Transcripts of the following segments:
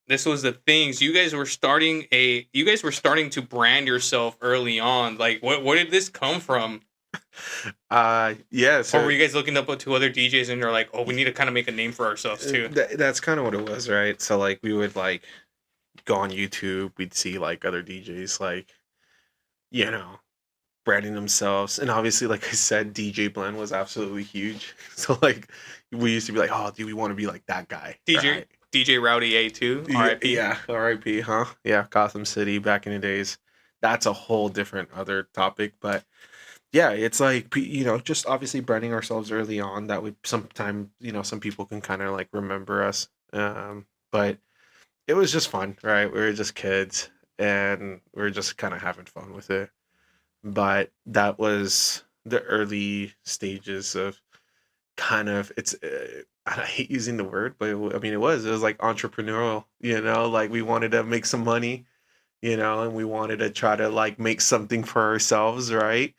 this was the things. You guys were starting to brand yourself early on. Like, where did this come from? Yeah, Or were so you guys looking up to other DJs and you're like, oh, we need to kind of make a name for ourselves too? that's kind of what it was, right? So like we would like go on YouTube, we'd see like other DJs like, you know, branding themselves. And obviously, like I said, DJ Blend was absolutely huge. So like we used to be like, oh dude, we want to be like that guy. DJ Right. DJ Rowdy A2, Yeah, RIP. yeah, R.I.P. Huh? Yeah, Gotham City back in the days. That's a whole different other topic, but yeah, it's like just obviously branding ourselves early on. That would sometime some people can kind of like remember us, but it was just fun, right? We were just kids, and we were just kind of having fun with it. But that was the early stages of kind of it's. I hate using the word, but I mean it was like entrepreneurial. Like we wanted to make some money, and we wanted to try to like make something for ourselves, right?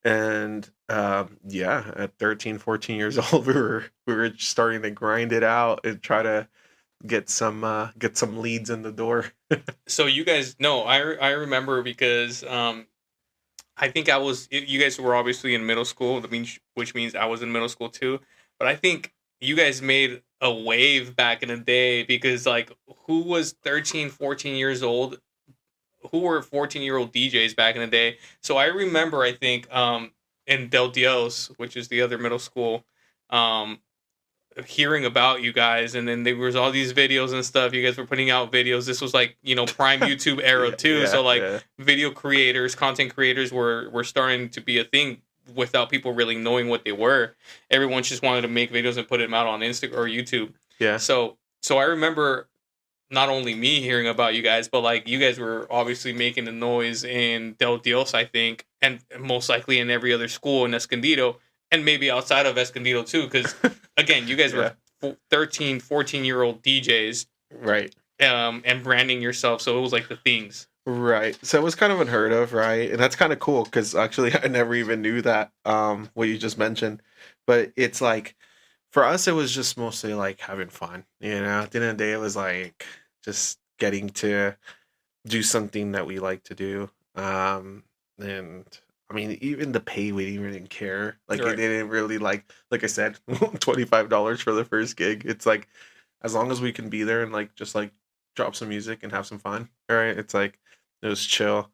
And yeah, at 13, 14 years old, we were starting to grind it out and try to get some leads in the door. So you guys, no, I remember because I think you guys were obviously in middle school, which means I was in middle school too. But I think you guys made a wave back in the day because, like, who was 13, 14 years old? Who were 14-year-old DJs back in the day? So I remember, I think, in Del Dios, which is the other middle school, um, hearing about you guys, and then there was all these videos and stuff. You guys were putting out videos. This was like, prime YouTube era Yeah, too. yeah, So like yeah, video creators, content creators were starting to be a thing without people really knowing what they were. Everyone just wanted to make videos and put them out on Instagram or YouTube. yeah. So I remember not only me hearing about you guys, but like you guys were obviously making the noise in Del Dios, I think, and most likely in every other school in Escondido, and maybe outside of Escondido too, because again, you guys were Yeah, 13, 14-year-old DJs, right, and branding yourself, so it was like the things. right. So it was kind of unheard of, right? And that's kind of cool because actually I never even knew that what you just mentioned. But it's like for us, it was just mostly like having fun. At the end of the day, it was like just getting to do something that we like to do. And I mean, even the pay, we didn't even care. Like, it Right. didn't really like I said, $25 for the first gig. It's like, as long as we can be there and like, just like drop some music and have some fun. All right. It's like, it was chill.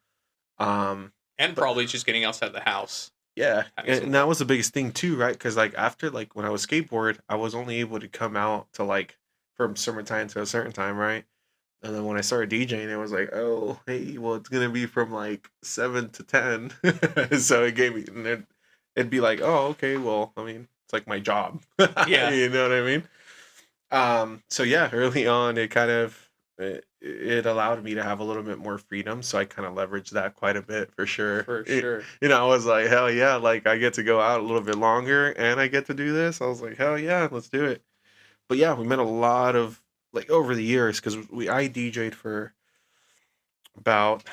Um, And but probably just getting outside the house, yeah. having some And that fun. was the biggest thing too, right? Cause like after like when I was skateboard, I was only able to come out to like from summertime to a certain time, right? And then when I started DJing, it was like, oh, hey, well, it's gonna be from like 7 to 10. So it gave me, and it'd be like, oh, okay, well, I mean, it's like my job. Yeah, You know what I mean? So yeah, early on, it allowed me to have a little bit more freedom. So I kind of leveraged that quite a bit for sure. for sure. I was like, hell yeah, like I get to go out a little bit longer and I get to do this. I was like, hell yeah, let's do it. But yeah, we met a lot of like over the years because I DJ'd for about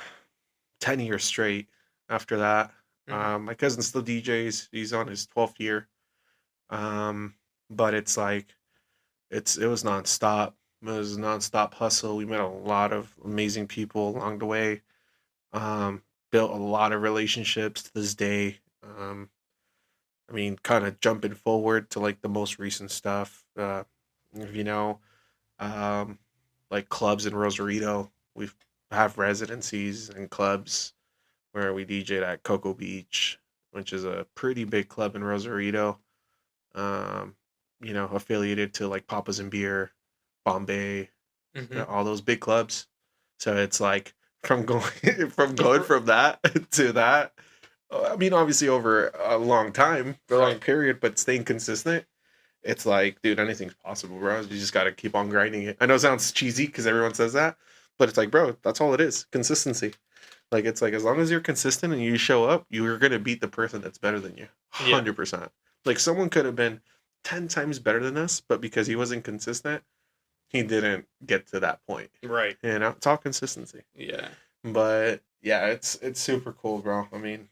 10 years straight. After that, Hmm. my cousin still DJs. He's on his 12th year. Um, but it's like it was nonstop. It was nonstop hustle. We met a lot of amazing people along the way. Built a lot of relationships to this day. I mean, kind of jumping forward to like the most recent stuff. If you know, um, like clubs in Rosarito. We have residencies and clubs where we DJed at Cocoa Beach, which is a pretty big club in Rosarito. Um, affiliated to like Papa's and Beer, Bombay, Hmm. all those big clubs. So it's like from going from that to that. I mean, obviously over a long time, a long Right. period, but staying consistent. It's like, dude, anything's possible, bro. You just got to keep on grinding it. I know it sounds cheesy because everyone says that, but it's like, bro, that's all it is. Consistency. Like, it's like, as long as you're consistent and you show up, you're going to beat the person that's better than you. Yeah. 100%. Like, someone could have been 10 times better than us, but because he wasn't consistent, he didn't get to that point. Right. It's all consistency. Yeah. But yeah, it's super cool, bro. I mean,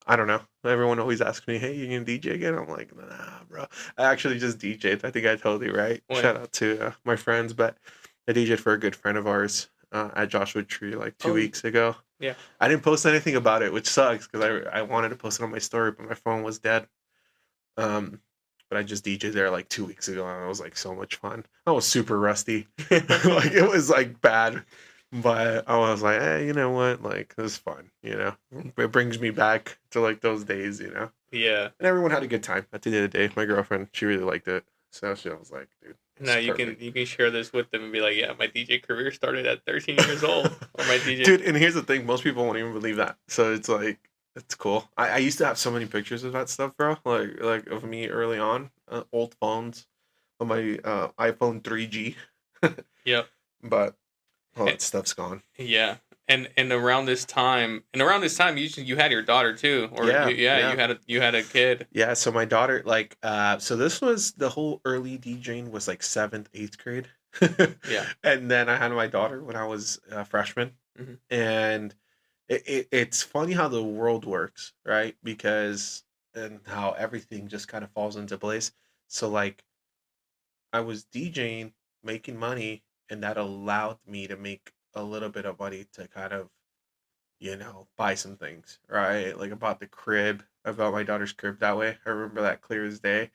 I don't know. Everyone always asks me, "Hey, you gonna DJ again?" I'm like, "Nah, bro. I actually just DJed. I think I told you, right? When? Shout out to my friends, but I DJed for a good friend of ours at Joshua Tree like two Oh, weeks ago. yeah. I didn't post anything about it, which sucks because I wanted to post it on my story, but my phone was dead. Um, but I just DJed there like 2 weeks ago, and it was like so much fun. I was super rusty, like it was like bad, but I was like, hey, you know what? Like it was fun. It brings me back to like those days. Yeah. And everyone had a good time at the end of the day. My girlfriend, she really liked it, so she was like, dude, it's Now you perfect. can share this with them and be like, yeah, my DJ career started at 13 years old, or my DJ. Dude, and here's the thing: most people won't even believe that. So it's like it's cool. I used to have so many pictures of that stuff, bro. Like of me early on, old phones, on my iPhone 3G, Yep. but all And, that stuff's gone. yeah. And around this time, you had your daughter too, or Yeah, yeah, you had a kid. yeah. So my daughter, like, so this was the whole early DJing was like seventh, eighth grade, Yeah. and then I had my daughter when I was a freshman, Hmm. and it's funny how the world works, right? Because and how everything just kind of falls into place. So like I was DJing, making money, and that allowed me to make a little bit of money to kind of, buy some things, right? Like I bought the crib. I bought my daughter's crib that way. I remember that clear as day.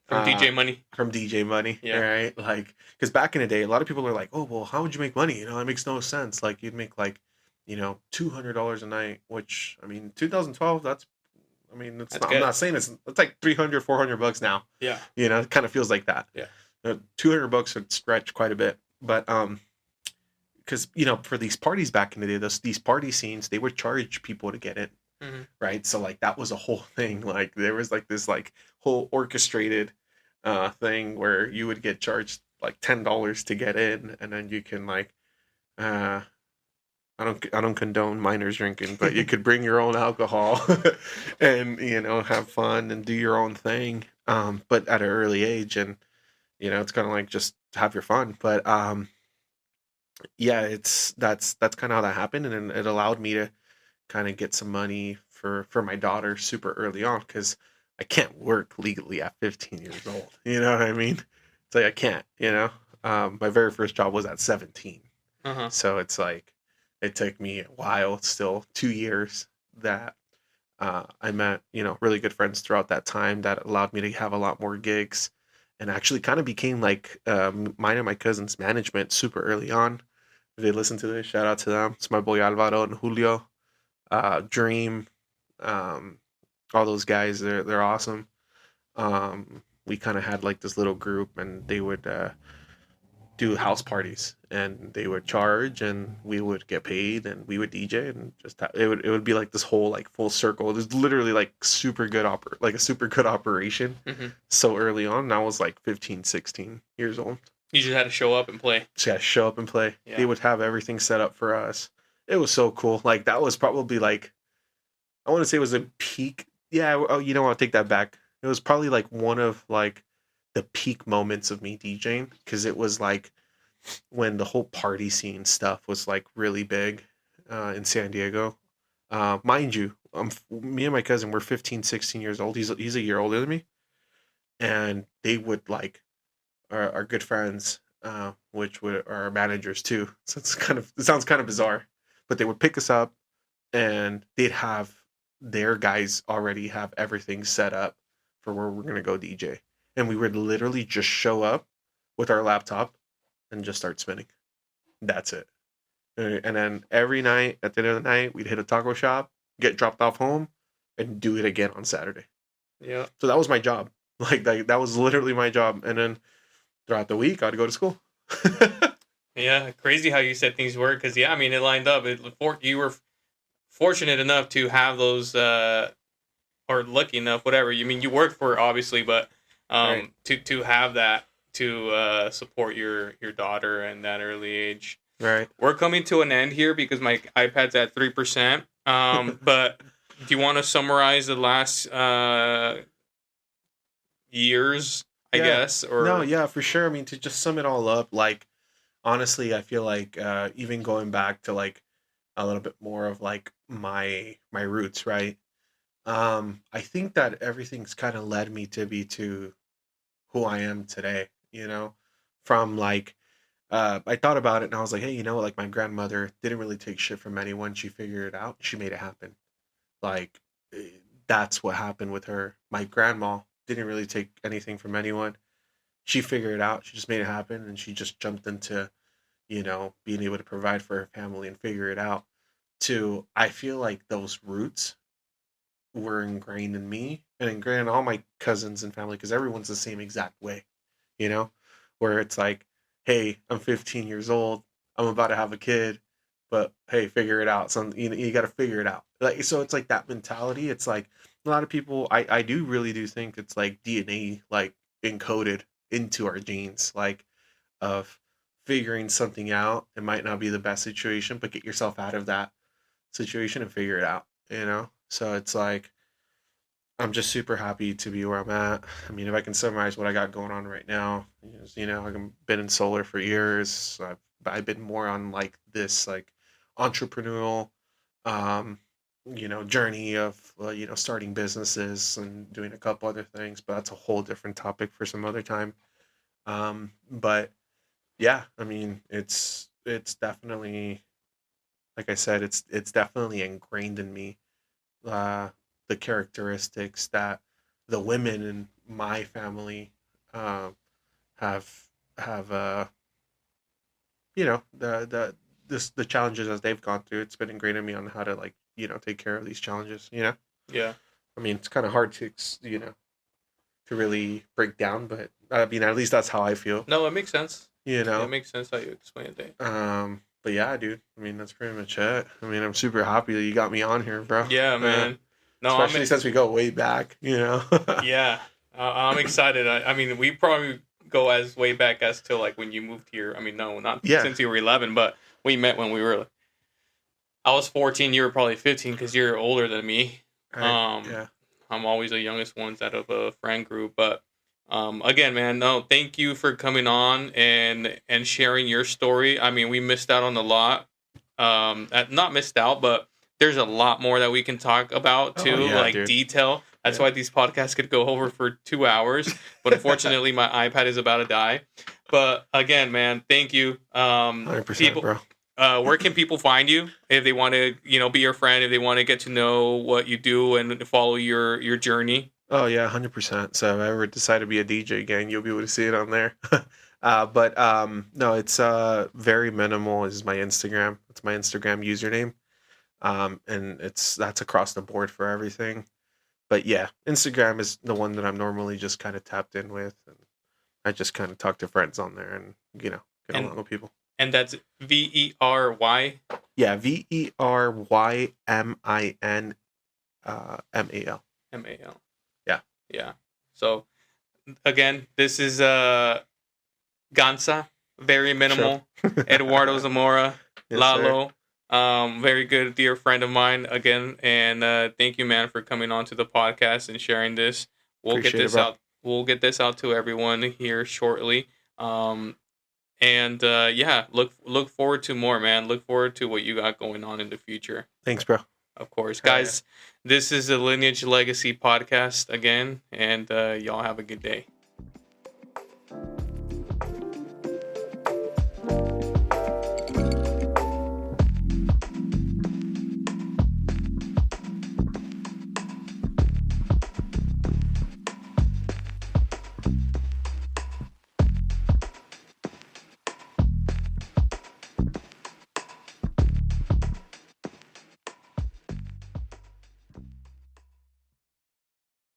From DJ Money. From DJ money, Yeah. right? Like, because back in the day, a lot of people are like, "Oh, well, how would you make money?" It makes no sense. Like, you'd make like, $200 a night, which I mean, 2012. That's, I mean, it's That's not. I'm good. not saying it's like 300, $400 now. Yeah. It kind of feels like that. Yeah. 200 bucks would stretch quite a bit, but because for these parties back in the day, these party scenes, they would charge people to get in, Hmm. right? So like that was a whole thing. Like there was like this like whole orchestrated thing where you would get charged like $10 to get in, and then you can like uh I don't condone minors drinking, but you could bring your own alcohol and have fun and do your own thing. But at an early age, and it's kind of like just have your fun. But yeah, that's kind of how that happened, and it allowed me to kind of get some money for my daughter super early on because I can't work legally at 15 years old. You know what I mean? It's like I can't. My very first job was at 17, Uh-huh. so it's like it took me a while, still 2 years that I met really good friends throughout that time that allowed me to have a lot more gigs, and actually kind of became like mine and my cousin's management super early on. If they listen to this, shout out to them. It's my boy Alvaro and Julio, Dream, um, all those guys. They're awesome. We kind of had like this little group, and they would do house parties, and they would charge, and we would get paid, and we would DJ, and just it would be like this whole like full circle. It was literally like like a super good operation. Hmm. So early on, and I was like 15, 16 years old. You just had to show up and play. Just gotta show up and play. They Yeah. would have everything set up for us. It was so cool. Like that was probably like I want to say it was a peak. Yeah. Oh, I'll take that back. It was probably like one of like the peak moments of me DJing because it was like when the whole party scene stuff was like really big in San Diego. Mind you, me and my cousin were 15, 16 years old. He's a year older than me, and they would like our good friends, which are our managers too. So it sounds kind of bizarre, but they would pick us up, and they'd have their guys already have everything set up for where we're gonna go DJ, and we would literally just show up with our laptop and just start spinning. That's it. And then every night at the end of the night, we'd hit a taco shop, get dropped off home, and do it again on Saturday. Yeah. So that was my job. Like that was literally my job. And then throughout the week, I'd go to school. Yeah. Crazy how you said things work. Because yeah, I mean, it lined up. You were fortunate enough to have those, or lucky enough, whatever. You mean you worked for it, obviously, but Right. to have that to support your daughter in that early age. Right. We're coming to an end here because my iPad's at 3%. But do you want to summarize the last years, I Yeah. guess, No, or yeah, for sure. I mean, to just sum it all up, like honestly, I feel like even going back to like a little bit more of like my roots, right? I think that everything's kind of led me to be to who I am today, from like I thought about it and I was like, hey, you know, like my grandmother didn't really take shit from anyone. She figured it out. She made it happen. Like eh, that's what happened with her. My grandma didn't really take anything from anyone. She figured it out. She just made it happen, and she just jumped into, you know, being able to provide for her family and figure it out. To I feel like those roots were ingrained in me and ingrained in all my cousins and family because everyone's the same exact way, you know, where it's like, hey, I'm 15 years old, I'm about to have a kid, but hey, figure it out. Some you got to figure it out. Like so, it's like that mentality. It's like a lot of people. I do really do think it's like DNA like encoded into our genes, like of figuring something out. It might not be the best situation, but get yourself out of that situation and figure it out. You know, so it's like I'm just super happy to be where I'm at. I mean, if I can summarize what I got going on right now, is, you know, I've been in solar for years. I've been more on like this like entrepreneurial, um, you know, journey of you know starting businesses and doing a couple other things. But that's a whole different topic for some other time. But yeah, I mean, it's definitely like I said, it's definitely ingrained in me uh, the characteristics that the women in my family um, have have you know the challenges as they've gone through. It's been ingrained in me on how to like you know take care of these challenges. You know, Yeah. I mean it's kind of hard to you know to really break down, but I mean at least that's how I feel. No, it makes sense. You It know, makes sense how you explain it, Dave. but yeah, dude. I mean that's pretty much it. I mean I'm super happy that you got me on here, bro. Yeah, man. No, Especially since we go way back, you know. yeah, I'm excited. I mean, we probably go as way back as to like when you moved here. I mean, no, not Yeah. since you were 11, but we met when we were. I was 14. You were probably 15 because you're older than me. Yeah. I'm always the youngest ones out of a friend group, but again, man, no, thank you for coming on and sharing your story. I mean, we missed out on a lot. Not missed out, but there's a lot more that we can talk about Oh too, yeah, like dude. detail. That's Yeah. why these podcasts could go over for 2 hours. But unfortunately, my iPad is about to die. But again, man, thank you. 100%, People, bro. where can people find you if they want to, be your friend, if they want to get to know what you do and follow your journey? Oh yeah, 100%. So if I ever decide to be a DJ gang, you'll be able to see it on there. But no, it's very minimal. Is my Instagram. It's my Instagram username. And that's across the board for everything. But yeah, Instagram is the one that I'm normally just kind of tapped in with, and I just kind of talk to friends on there, and you know, get And along with people. and that's VERY Yeah, VERYMIN MAL. MAL. Yeah. Yeah. So again, this is Gansa, very minimal. Sure. Eduardo Zamora, Yes, Lalo, very good dear friend of mine again, and thank you, man, for coming on to the podcast and sharing this. We'll get Appreciate it, this bro. out. We'll get this out to everyone here shortly. And yeah, look forward to more, man. Look forward to what you got going on in the future. Thanks, bro. Of course, Hell yeah. guys. This is the Lineage Legacy podcast again, and y'all have a good day.